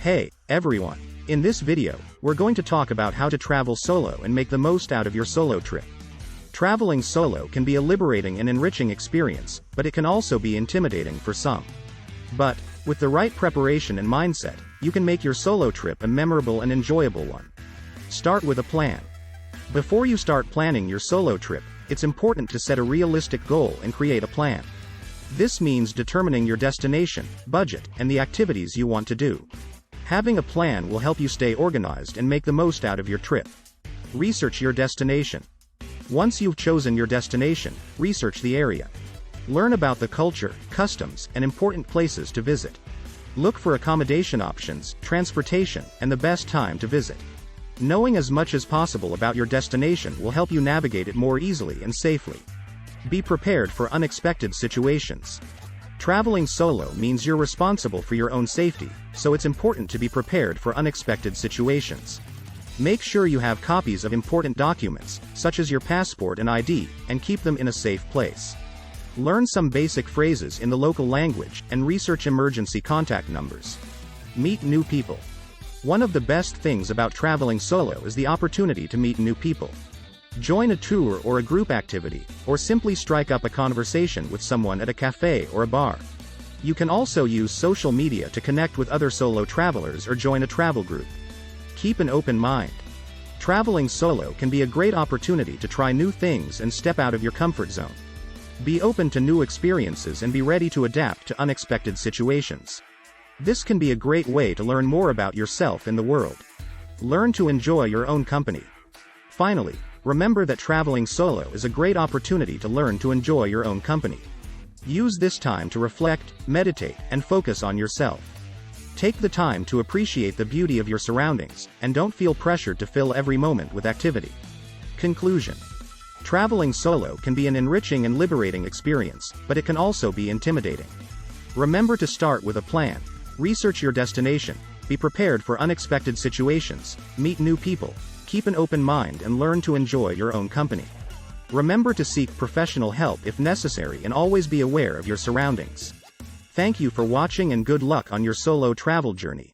Hey, everyone. In this video, we're going to talk about how to travel solo and make the most out of your solo trip. Traveling solo can be a liberating and enriching experience, but it can also be intimidating for some. But, with the right preparation and mindset, you can make your solo trip a memorable and enjoyable one. Start with a plan. Before you start planning your solo trip, it's important to set a realistic goal and create a plan. This means determining your destination, budget, and the activities you want to do. Having a plan will help you stay organized and make the most out of your trip. Research your destination. Once you've chosen your destination, research the area. Learn about the culture, customs, and important places to visit. Look for accommodation options, transportation, and the best time to visit. Knowing as much as possible about your destination will help you navigate it more easily and safely. Be prepared for unexpected situations. Traveling solo means you're responsible for your own safety, so it's important to be prepared for unexpected situations. Make sure you have copies of important documents, such as your passport and ID, and keep them in a safe place. Learn some basic phrases in the local language, and research emergency contact numbers. Meet new people. One of the best things about traveling solo is the opportunity to meet new people. Join a tour or a group activity, or simply strike up a conversation with someone at a cafe or a bar. You can also use social media to connect with other solo travelers or join a travel group. Keep an open mind. Traveling solo can be a great opportunity to try new things and step out of your comfort zone. Be open to new experiences and be ready to adapt to unexpected situations. This can be a great way to learn more about yourself and the world. Learn to enjoy your own company. Finally, remember that traveling solo is a great opportunity to learn to enjoy your own company. Use this time to reflect, meditate, and focus on yourself. Take the time to appreciate the beauty of your surroundings, and don't feel pressured to fill every moment with activity. Conclusion. Traveling solo can be an enriching and liberating experience, but it can also be intimidating. Remember to start with a plan. Research your destination, be prepared for unexpected situations, meet new people, keep an open mind and learn to enjoy your own company. Remember to seek professional help if necessary and always be aware of your surroundings. Thank you for watching and good luck on your solo travel journey.